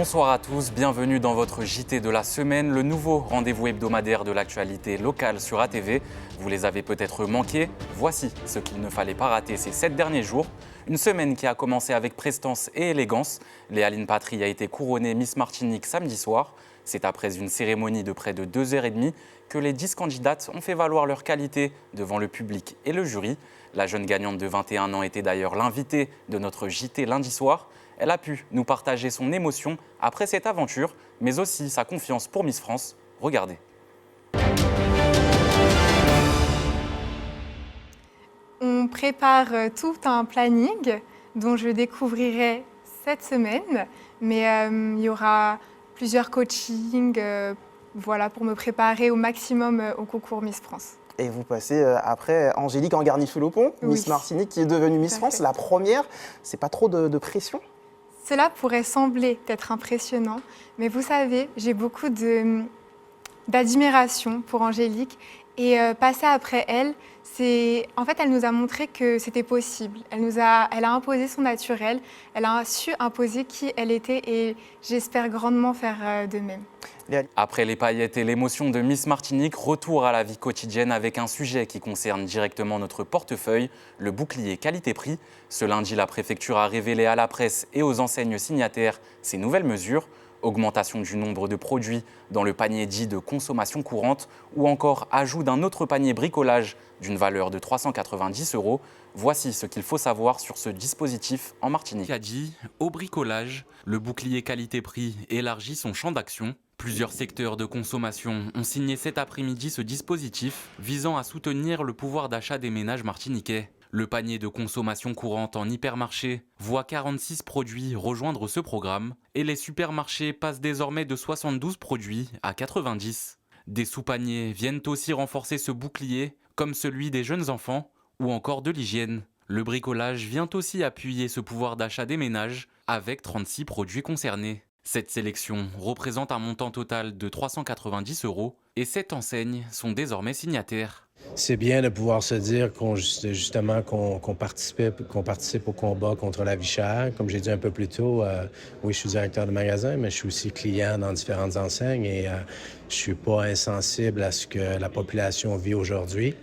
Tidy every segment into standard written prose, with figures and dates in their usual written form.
Bonsoir à tous, bienvenue dans votre JT de la semaine, le nouveau rendez-vous hebdomadaire de l'actualité locale sur ATV. Vous les avez peut-être manqués, voici ce qu'il ne fallait pas rater ces 7 derniers jours. Une semaine qui a commencé avec prestance et élégance. Léaline Patry a été couronnée Miss Martinique samedi soir. C'est après une cérémonie de près de 2h30 que les 10 candidates ont fait valoir leur qualité devant le public et le jury. La jeune gagnante de 21 ans était d'ailleurs l'invitée de notre JT lundi soir. Elle a pu nous partager son émotion après cette aventure, mais aussi sa confiance pour Miss France. Regardez. On prépare tout un planning dont je découvrirai cette semaine, mais il y aura plusieurs coachings pour me préparer au maximum au concours Miss France. Et vous passez après Angélique Angarny-Felopon, Miss Martinique qui est devenue Miss France, la première. C'est pas trop de pression ? Cela pourrait sembler être impressionnant, mais vous savez, j'ai beaucoup d'admiration pour Angélique et passer après elle, elle nous a montré que c'était possible. Elle a imposé son naturel, elle a su imposer qui elle était et j'espère grandement faire de même. Après les paillettes et l'émotion de Miss Martinique, retour à la vie quotidienne avec un sujet qui concerne directement notre portefeuille, le bouclier qualité-prix. Ce lundi, la préfecture a révélé à la presse et aux enseignes signataires ces nouvelles mesures. Augmentation du nombre de produits dans le panier dit de consommation courante ou encore ajout d'un autre panier bricolage d'une valeur de 390 €. Voici ce qu'il faut savoir sur ce dispositif en Martinique. A dit, au bricolage, le bouclier qualité-prix élargit son champ d'action. Plusieurs secteurs de consommation ont signé cet après-midi ce dispositif visant à soutenir le pouvoir d'achat des ménages martiniquais. Le panier de consommation courante en hypermarché voit 46 produits rejoindre ce programme et les supermarchés passent désormais de 72 produits à 90. Des sous-paniers viennent aussi renforcer ce bouclier, comme celui des jeunes enfants ou encore de l'hygiène. Le bricolage vient aussi appuyer ce pouvoir d'achat des ménages avec 36 produits concernés. Cette sélection représente un montant total de 390 € et 7 enseignes sont désormais signataires. C'est bien de pouvoir se dire qu'on participe au combat contre la vie chère. Comme j'ai dit un peu plus tôt, oui, je suis directeur de magasin, mais je suis aussi client dans différentes enseignes et je ne suis pas insensible à ce que la population vit aujourd'hui.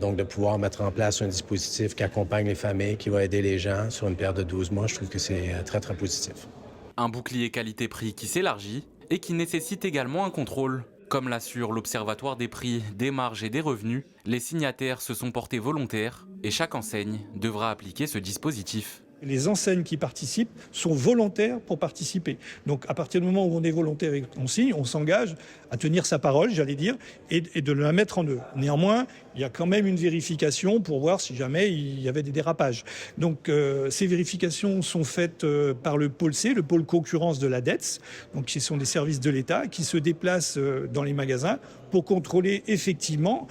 Donc, de pouvoir mettre en place un dispositif qui accompagne les familles, qui va aider les gens sur une période de 12 mois, je trouve que c'est très, très positif. Un bouclier qualité-prix qui s'élargit et qui nécessite également un contrôle. Comme l'assure l'Observatoire des prix, des marges et des revenus, les signataires se sont portés volontaires et chaque enseigne devra appliquer ce dispositif. Les enseignes qui participent sont volontaires pour participer. Donc à partir du moment où on est volontaire et qu'on signe, on s'engage à tenir sa parole, j'allais dire, et de la mettre en œuvre. Néanmoins, il y a quand même une vérification pour voir si jamais il y avait des dérapages. Donc ces vérifications sont faites par le pôle C, le pôle concurrence de la DETS, donc qui sont des services de l'État qui se déplacent dans les magasins pour contrôler effectivement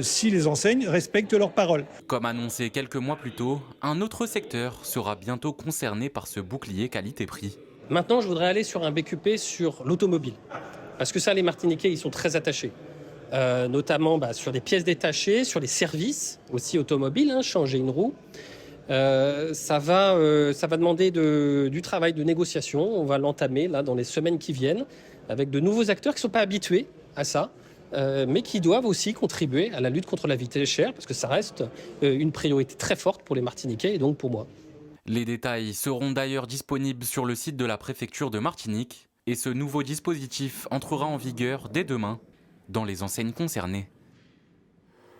si les enseignes respectent leurs paroles. Comme annoncé quelques mois plus tôt, un autre secteur sera bientôt concerné par ce bouclier qualité-prix. Maintenant, je voudrais aller sur un BQP sur l'automobile. Parce que ça, les Martiniquais, ils sont très attachés. Notamment sur des pièces détachées, sur les services aussi automobiles, changer une roue. Ça va demander du travail de négociation. On va l'entamer là, dans les semaines qui viennent avec de nouveaux acteurs qui ne sont pas habitués à ça. Mais qui doivent aussi contribuer à la lutte contre la vie chère, parce que ça reste une priorité très forte pour les Martiniquais et donc pour moi. Les détails seront d'ailleurs disponibles sur le site de la préfecture de Martinique et ce nouveau dispositif entrera en vigueur dès demain dans les enseignes concernées.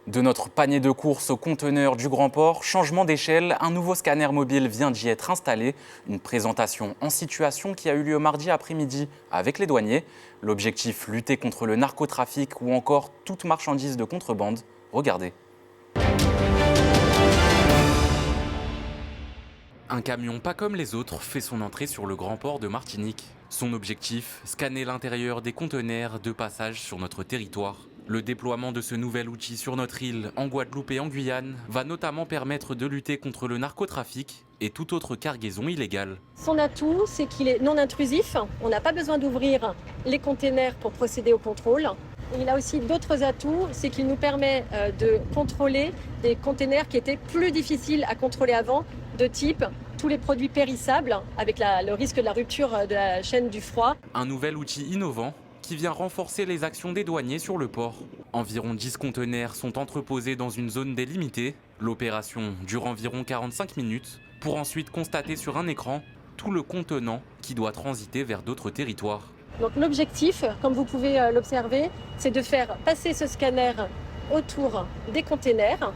De notre panier de courses au conteneur du Grand Port, changement d'échelle, un nouveau scanner mobile vient d'y être installé. Une présentation en situation qui a eu lieu mardi après-midi avec les douaniers. L'objectif, lutter contre le narcotrafic ou encore toute marchandise de contrebande. Regardez. Un camion pas comme les autres fait son entrée sur le Grand Port de Martinique. Son objectif, scanner l'intérieur des conteneurs de passage sur notre territoire. Le déploiement de ce nouvel outil sur notre île, en Guadeloupe et en Guyane, va notamment permettre de lutter contre le narcotrafic et toute autre cargaison illégale. Son atout, c'est qu'il est non intrusif. On n'a pas besoin d'ouvrir les containers pour procéder au contrôle. Il a aussi d'autres atouts, c'est qu'il nous permet de contrôler des containers qui étaient plus difficiles à contrôler avant, de type tous les produits périssables, avec le risque de la rupture de la chaîne du froid. Un nouvel outil innovant qui vient renforcer les actions des douaniers sur le port. Environ 10 conteneurs sont entreposés dans une zone délimitée. L'opération dure environ 45 minutes pour ensuite constater sur un écran tout le contenant qui doit transiter vers d'autres territoires. Donc l'objectif, comme vous pouvez l'observer, c'est de faire passer ce scanner autour des containers.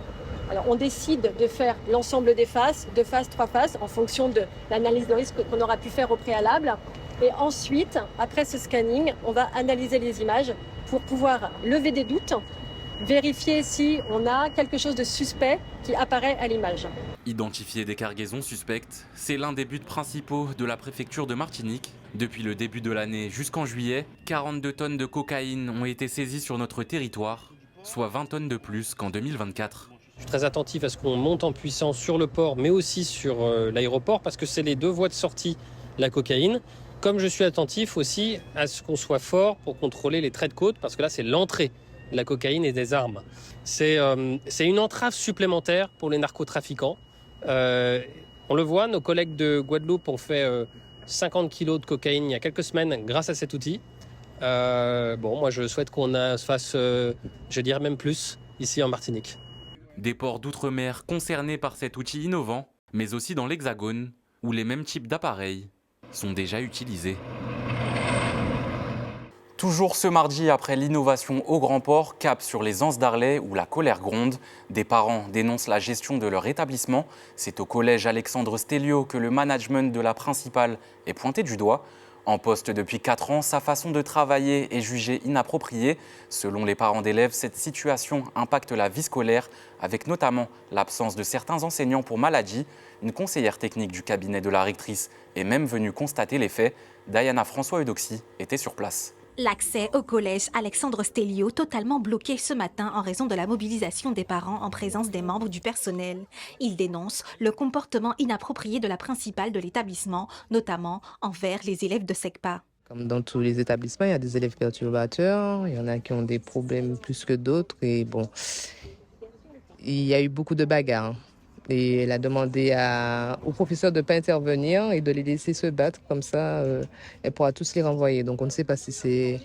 Alors on décide de faire l'ensemble des faces, 2 faces, 3 faces, en fonction de l'analyse de risque qu'on aura pu faire au préalable. Et ensuite, après ce scanning, on va analyser les images pour pouvoir lever des doutes, vérifier si on a quelque chose de suspect qui apparaît à l'image. Identifier des cargaisons suspectes, c'est l'un des buts principaux de la préfecture de Martinique. Depuis le début de l'année jusqu'en juillet, 42 tonnes de cocaïne ont été saisies sur notre territoire, soit 20 tonnes de plus qu'en 2024. Je suis très attentif à ce qu'on monte en puissance sur le port, mais aussi sur l'aéroport, parce que c'est les 2 voies de sortie de la cocaïne. Comme je suis attentif aussi à ce qu'on soit fort pour contrôler les traits de côte, parce que là, c'est l'entrée de la cocaïne et des armes. C'est une entrave supplémentaire pour les narcotrafiquants. On le voit, nos collègues de Guadeloupe ont fait 50 kilos de cocaïne il y a quelques semaines grâce à cet outil. Moi, je souhaite qu'on fasse, je dirais même plus, ici en Martinique. Des ports d'outre-mer concernés par cet outil innovant, mais aussi dans l'Hexagone, où les mêmes types d'appareils sont déjà utilisés. Toujours ce mardi, après l'innovation au Grand Port, cap sur les Anses d'Arlet où la colère gronde. Des parents dénoncent la gestion de leur établissement. C'est au collège Alexandre Stelio que le management de la principale est pointé du doigt. En poste depuis 4 ans, sa façon de travailler est jugée inappropriée. Selon les parents d'élèves, cette situation impacte la vie scolaire, avec notamment l'absence de certains enseignants pour maladie. Une conseillère technique du cabinet de la rectrice est même venue constater les faits. Diana François-Eudoxy était sur place. L'accès au collège Alexandre Stelio totalement bloqué ce matin en raison de la mobilisation des parents en présence des membres du personnel. Ils dénoncent le comportement inapproprié de la principale de l'établissement, notamment envers les élèves de SECPA. Comme dans tous les établissements, il y a des élèves perturbateurs, il y en a qui ont des problèmes plus que d'autres et bon, il y a eu beaucoup de bagarres. Et elle a demandé aux professeurs de ne pas intervenir et de les laisser se battre. Comme ça, elle pourra tous les renvoyer. Donc on ne sait pas si c'est...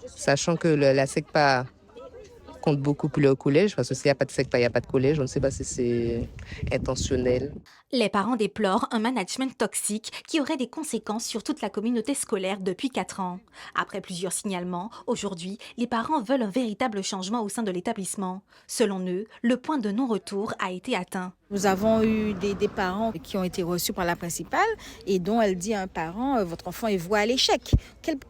Sachant que la SECPA compte beaucoup pour le collège, parce que s'il n'y a pas de SECPA, il n'y a pas de collège. On ne sait pas si c'est intentionnel. Les parents déplorent un management toxique qui aurait des conséquences sur toute la communauté scolaire depuis 4 ans. Après plusieurs signalements, aujourd'hui, les parents veulent un véritable changement au sein de l'établissement. Selon eux, le point de non-retour a été atteint. Nous avons eu des parents qui ont été reçus par la principale et dont elle dit à un parent « votre enfant est voué à l'échec ».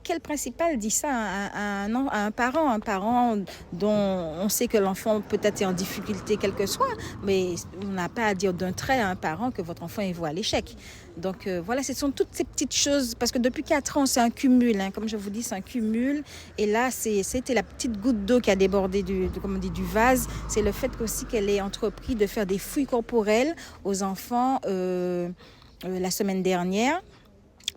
Quel principal dit ça à un parent dont on sait que l'enfant peut-être est en difficulté quel que soit, mais on n'a pas à dire d'un trait à un parent que votre enfant est voué à l'échec. Donc voilà, ce sont toutes ces petites choses, parce que depuis 4 ans, c'est un cumul, comme je vous dis, c'est un cumul. Et là, c'était la petite goutte d'eau qui a débordé du vase. C'est le fait aussi qu'elle ait entrepris de faire des fouilles corporelles aux enfants la semaine dernière,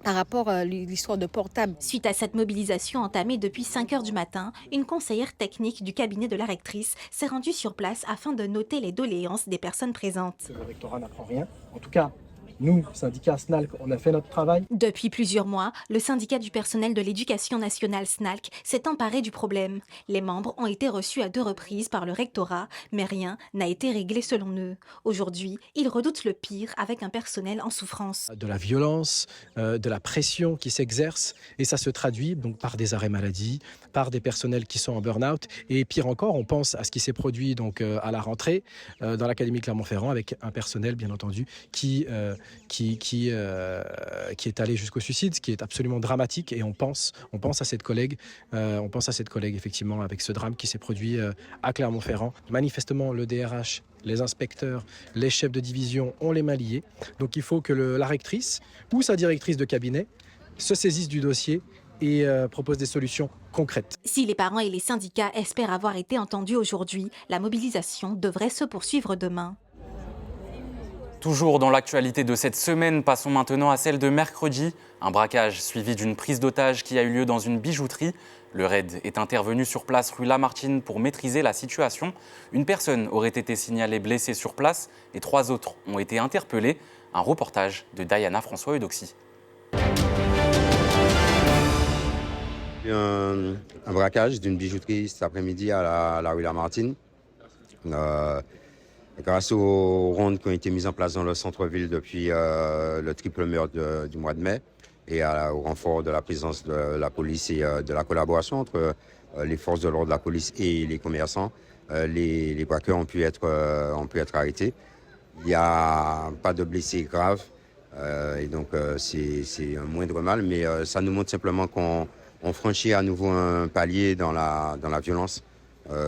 par rapport à l'histoire de portable. Suite à cette mobilisation entamée depuis 5 heures du matin, une conseillère technique du cabinet de la rectrice s'est rendue sur place afin de noter les doléances des personnes présentes. Le rectorat n'apprend rien. En tout cas, nous, syndicat SNALC, on a fait notre travail. Depuis plusieurs mois, le syndicat du personnel de l'éducation nationale SNALC s'est emparé du problème. Les membres ont été reçus à 2 reprises par le rectorat, mais rien n'a été réglé selon eux. Aujourd'hui, ils redoutent le pire avec un personnel en souffrance. De la violence, de la pression qui s'exerce, et ça se traduit donc par des arrêts maladie, par des personnels qui sont en burn-out, et pire encore, on pense à ce qui s'est produit donc à la rentrée dans l'académie Clermont-Ferrand avec un personnel bien entendu qui est allé jusqu'au suicide, ce qui est absolument dramatique, et on pense à cette collègue effectivement avec ce drame qui s'est produit à Clermont-Ferrand. Manifestement, le DRH, les inspecteurs, les chefs de division ont les mains liées. Donc il faut que la rectrice ou sa directrice de cabinet se saisissent du dossier et propose des solutions concrètes. Si les parents et les syndicats espèrent avoir été entendus aujourd'hui, la mobilisation devrait se poursuivre demain. Toujours dans l'actualité de cette semaine, passons maintenant à celle de mercredi. Un braquage suivi d'une prise d'otage qui a eu lieu dans une bijouterie. Le raid est intervenu sur place rue Lamartine pour maîtriser la situation. Une personne aurait été signalée blessée sur place et 3 autres ont été interpellés. Un reportage de Diana François-Eudoxy. Un braquage d'une bijouterie cet après-midi à la rue Lamartine. Grâce aux rondes qui ont été mises en place dans le centre-ville depuis le triple meurtre du mois de mai et au renfort de la présence de la police et de la collaboration entre les forces de l'ordre, la police et les commerçants, les braqueurs ont pu être arrêtés. Il n'y a pas de blessés graves et donc c'est un moindre mal, mais ça nous montre simplement qu'on franchit à nouveau un palier dans la violence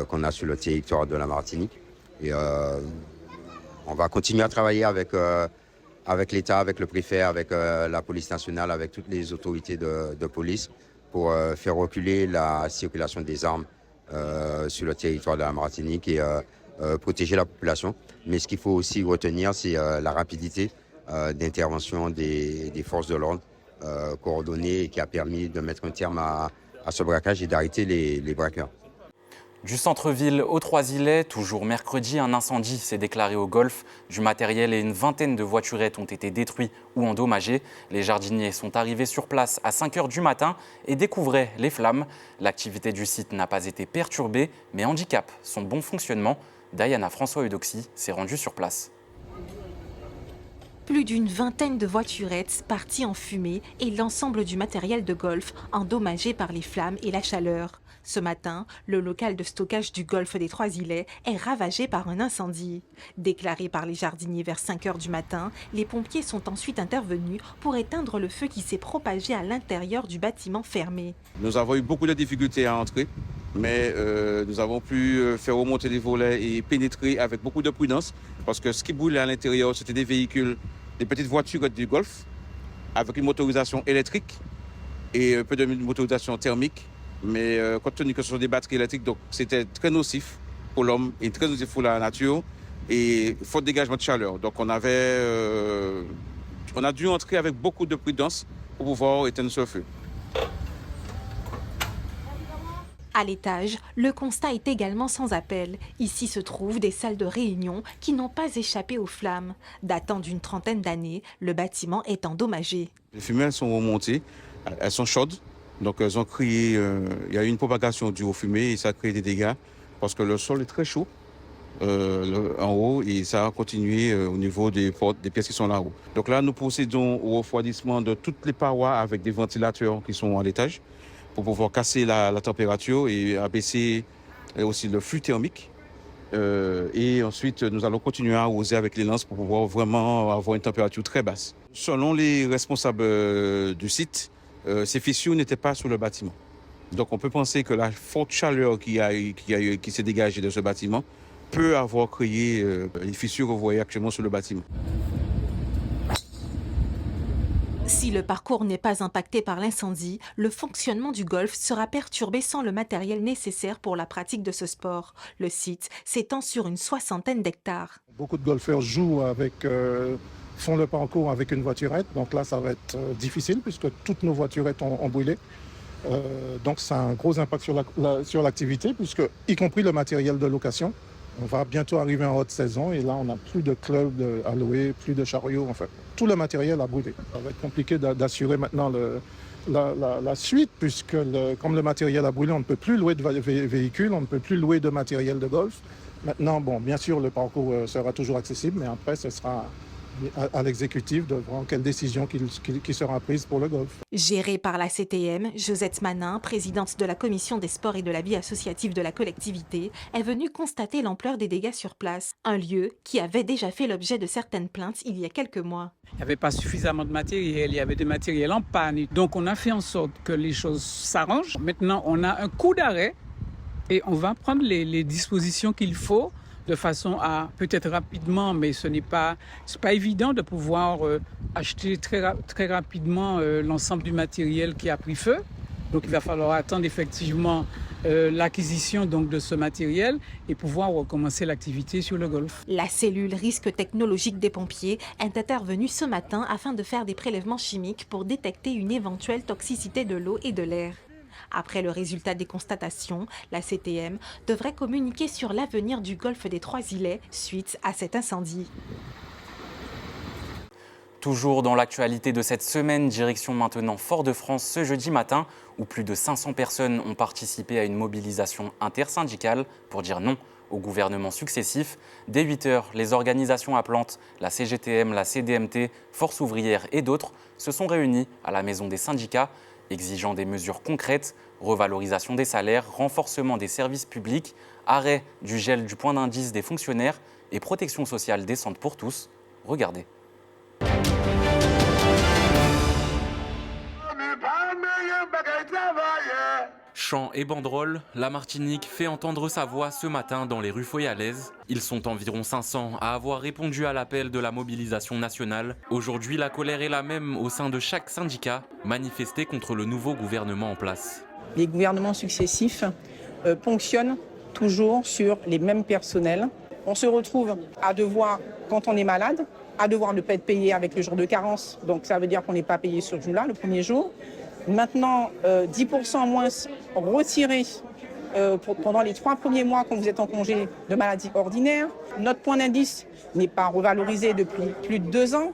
qu'on a sur le territoire de la Martinique. Et on va continuer à travailler avec l'État, avec le préfet, avec la police nationale, avec toutes les autorités de police pour faire reculer la circulation des armes sur le territoire de la Martinique et protéger la population. Mais ce qu'il faut aussi retenir, c'est la rapidité d'intervention des forces de l'ordre coordonnées et qui a permis de mettre un terme à ce braquage et d'arrêter les braqueurs. Du centre-ville aux Trois-Îlets, toujours mercredi, un incendie s'est déclaré au golfe. Du matériel et une vingtaine de voiturettes ont été détruits ou endommagées. Les jardiniers sont arrivés sur place à 5 h du matin et découvraient les flammes. L'activité du site n'a pas été perturbée, mais handicape son bon fonctionnement. Diana François-Eudoxy s'est rendue sur place. Plus d'une vingtaine de voiturettes parties en fumée et l'ensemble du matériel de golf endommagé par les flammes et la chaleur. Ce matin, le local de stockage du golfe des Trois-Îlets est ravagé par un incendie. Déclaré par les jardiniers vers 5 h du matin, les pompiers sont ensuite intervenus pour éteindre le feu qui s'est propagé à l'intérieur du bâtiment fermé. Nous avons eu beaucoup de difficultés à entrer, mais nous avons pu faire remonter les volets et pénétrer avec beaucoup de prudence parce que ce qui brûlait à l'intérieur, c'était des véhicules, des petites voitures du golf avec une motorisation électrique et un peu de motorisation thermique. Mais compte tenu que ce sont des batteries électriques, donc c'était très nocif pour l'homme et très nocif pour la nature et faute de dégagement de chaleur. Donc on a dû entrer avec beaucoup de prudence pour pouvoir éteindre ce feu. À l'étage, le constat est également sans appel. Ici se trouvent des salles de réunion qui n'ont pas échappé aux flammes. Datant d'une trentaine d'années, le bâtiment est endommagé. Les fumées elles sont remontées, elles sont chaudes. Donc, elles ont créé, il y a eu une propagation due aux fumées et ça a créé des dégâts parce que le sol est très chaud en haut et ça a continué au niveau des portes, des pièces qui sont là-haut. Donc là, nous procédons au refroidissement de toutes les parois avec des ventilateurs qui sont à l'étage pour pouvoir casser la température et abaisser aussi le flux thermique. Et ensuite, nous allons continuer à arroser avec les lances pour pouvoir vraiment avoir une température très basse. Selon les responsables du site, ces fissures n'étaient pas sur le bâtiment. Donc on peut penser que la forte chaleur qui s'est dégagée de ce bâtiment peut avoir créé les fissures que vous voyez actuellement sur le bâtiment. Si le parcours n'est pas impacté par l'incendie, le fonctionnement du golf sera perturbé sans le matériel nécessaire pour la pratique de ce sport. Le site s'étend sur une 60aine d'hectares. Beaucoup de golfeurs jouent font le parcours avec une voiturette, donc là ça va être difficile puisque toutes nos voiturettes ont brûlé. Donc ça a un gros impact sur l'activité puisque, y compris le matériel de location, on va bientôt arriver en haute saison et là on n'a plus de clubs à louer, plus de chariots, en fait. Tout le matériel a brûlé. Ça va être compliqué d'assurer maintenant la suite puisque comme le matériel a brûlé, on ne peut plus louer de véhicules, on ne peut plus louer de matériel de golf. Maintenant, bon, bien sûr, le parcours sera toujours accessible, mais après, ce sera à l'exécutif de voir quelle décision qui sera prise pour le golf. Gérée par la CTM, Josette Manin, présidente de la commission des sports et de la vie associative de la collectivité, est venue constater l'ampleur des dégâts sur place. Un lieu qui avait déjà fait l'objet de certaines plaintes il y a quelques mois. Il n'y avait pas suffisamment de matériel, il y avait du matériel en panne. Donc on a fait en sorte que les choses s'arrangent. Maintenant, on a un coup d'arrêt et on va prendre les dispositions qu'il faut de façon à, peut-être rapidement, mais c'est pas évident de pouvoir acheter très rapidement l'ensemble du matériel qui a pris feu. Donc il va falloir attendre effectivement l'acquisition donc de ce matériel et pouvoir recommencer l'activité sur le golf. La cellule risque technologique des pompiers est intervenue ce matin afin de faire des prélèvements chimiques pour détecter une éventuelle toxicité de l'eau et de l'air. Après le résultat des constatations, la CTM devrait communiquer sur l'avenir du golfe des Trois-Îlets suite à cet incendie. Toujours dans l'actualité de cette semaine, direction maintenant Fort-de-France ce jeudi matin, où plus de 500 personnes ont participé à une mobilisation intersyndicale pour dire non au gouvernement successif. Dès 8 h, les organisations appelantes, la CGTM, la CDMT, Force ouvrière et d'autres se sont réunies à la maison des syndicats, exigeant des mesures concrètes, revalorisation des salaires, renforcement des services publics, arrêt du gel du point d'indice des fonctionnaires et protection sociale décente pour tous. Regardez. Chants et banderoles, la Martinique fait entendre sa voix ce matin dans les rues foyalaises. Ils sont environ 500 à avoir répondu à l'appel de la mobilisation nationale. Aujourd'hui, la colère est la même au sein de chaque syndicat, manifester contre le nouveau gouvernement en place. Les gouvernements successifs ponctionnent toujours sur les mêmes personnels. On se retrouve à devoir, quand on est malade, à devoir ne pas être payé avec le jour de carence. Donc ça veut dire qu'on n'est pas payé ce jour-là, le premier jour. Maintenant, 10% moins retirés pendant les 3 premiers mois quand vous êtes en congé de maladie ordinaire. Notre point d'indice n'est pas revalorisé depuis plus de 2 ans.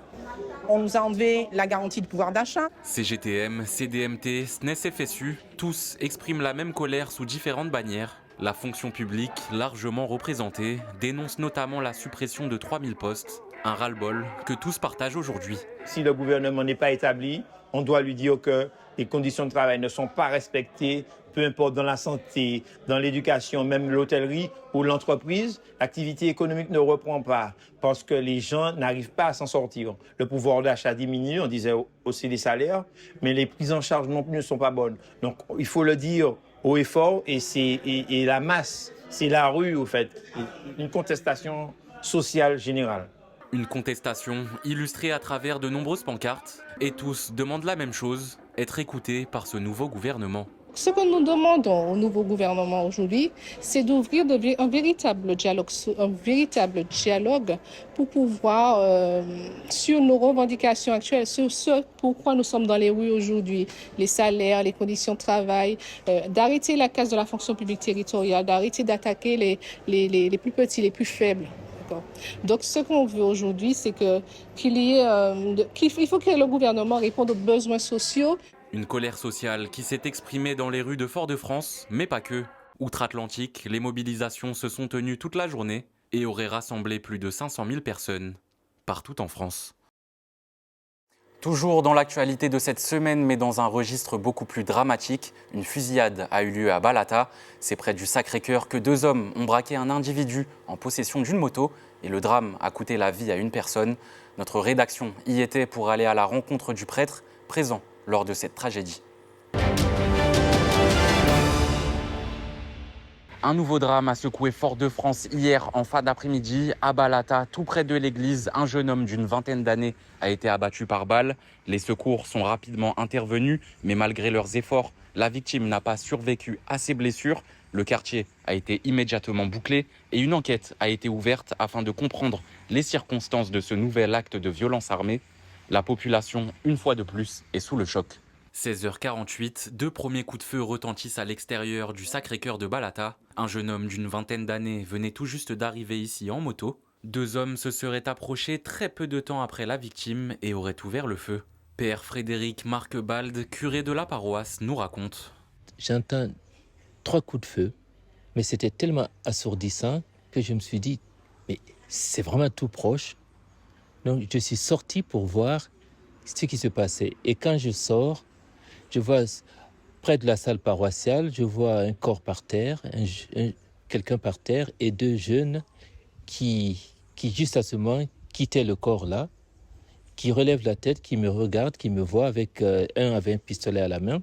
On nous a enlevé la garantie de pouvoir d'achat. CGTM, CDMT, SNES, FSU, tous expriment la même colère sous différentes bannières. La fonction publique, largement représentée, dénonce notamment la suppression de 3000 postes. Un ras-le-bol que tous partagent aujourd'hui. Si le gouvernement n'est pas établi, on doit lui dire que les conditions de travail ne sont pas respectées, peu importe dans la santé, dans l'éducation, même l'hôtellerie ou l'entreprise, l'activité économique ne reprend pas parce que les gens n'arrivent pas à s'en sortir. Le pouvoir d'achat diminue, on disait aussi les salaires, mais les prises en charge non plus ne sont pas bonnes. Donc il faut le dire haut et fort, et la masse, c'est la rue au fait, une contestation sociale générale. Une contestation illustrée à travers de nombreuses pancartes, et tous demandent la même chose, être écoutés par ce nouveau gouvernement. Ce que nous demandons au nouveau gouvernement aujourd'hui, c'est d'ouvrir un véritable dialogue pour pouvoir, sur nos revendications actuelles, sur ce pourquoi nous sommes dans les rues aujourd'hui, les salaires, les conditions de travail, d'arrêter la casse de la fonction publique territoriale, d'arrêter d'attaquer les plus petits, les plus faibles. Donc, ce qu'on veut aujourd'hui, c'est qu'il faut que le gouvernement réponde aux besoins sociaux. Une colère sociale qui s'est exprimée dans les rues de Fort-de-France, mais pas que. Outre-Atlantique, les mobilisations se sont tenues toute la journée et auraient rassemblé plus de 500 000 personnes, partout en France. Toujours dans l'actualité de cette semaine, mais dans un registre beaucoup plus dramatique, une fusillade a eu lieu à Balata. C'est près du Sacré-Cœur que 2 hommes ont braqué un individu en possession d'une moto et le drame a coûté la vie à une personne. Notre rédaction y était pour aller à la rencontre du prêtre présent lors de cette tragédie. Un nouveau drame a secoué Fort-de-France hier en fin d'après-midi. À Balata, tout près de l'église, un jeune homme d'une vingtaine d'années a été abattu par balle. Les secours sont rapidement intervenus, mais malgré leurs efforts, la victime n'a pas survécu à ses blessures. Le quartier a été immédiatement bouclé et une enquête a été ouverte afin de comprendre les circonstances de ce nouvel acte de violence armée. La population, une fois de plus, est sous le choc. 16h48, 2 premiers coups de feu retentissent à l'extérieur du Sacré-Cœur de Balata. Un jeune homme d'une vingtaine d'années venait tout juste d'arriver ici en moto. 2 hommes se seraient approchés très peu de temps après la victime et auraient ouvert le feu. Père Frédéric Marquebald, curé de la paroisse, nous raconte. J'entends 3 coups de feu, mais c'était tellement assourdissant que je me suis dit, mais c'est vraiment tout proche. Donc je suis sorti pour voir ce qui se passait. Et quand je sors, je vois près de la salle paroissiale, je vois un corps par terre, quelqu'un par terre et 2 jeunes qui juste à ce moment quittaient le corps là, qui relèvent la tête, qui me regardent, qui me voient avec un avait un pistolet à la main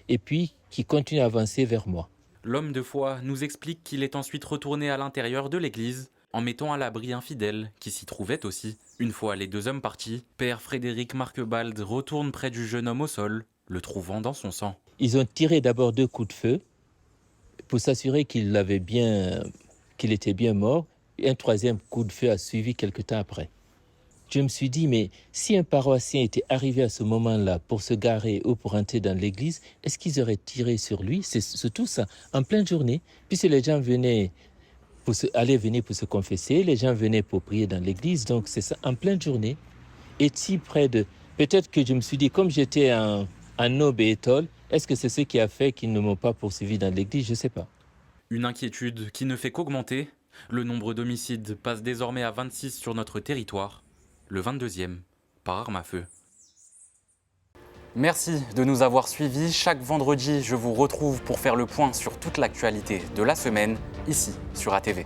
et puis qui continuent à avancer vers moi. L'homme de foi nous explique qu'il est ensuite retourné à l'intérieur de l'église en mettant à l'abri un fidèle qui s'y trouvait aussi. Une fois les 2 hommes partis, Père Frédéric Marquebald retourne près du jeune homme au sol, le trouvant dans son sang. Ils ont tiré d'abord 2 coups de feu pour s'assurer qu'il était bien mort. Et un 3e coup de feu a suivi quelque temps après. Je me suis dit, mais si un paroissien était arrivé à ce moment-là pour se garer ou pour entrer dans l'église, est-ce qu'ils auraient tiré sur lui? C'est surtout ça, en pleine journée, puisque les gens venaient pour se confesser, les gens venaient pour prier dans l'église, donc c'est ça, en pleine journée. est si près de... Peut-être que je me suis dit, comme j'étais un noble et étole, est-ce que c'est ce qui a fait qu'ils ne m'ont pas poursuivi dans l'église? Je ne sais pas. Une inquiétude qui ne fait qu'augmenter. Le nombre d'homicides passe désormais à 26 sur notre territoire, le 22e par arme à feu. Merci de nous avoir suivis. Chaque vendredi, je vous retrouve pour faire le point sur toute l'actualité de la semaine, ici sur ATV.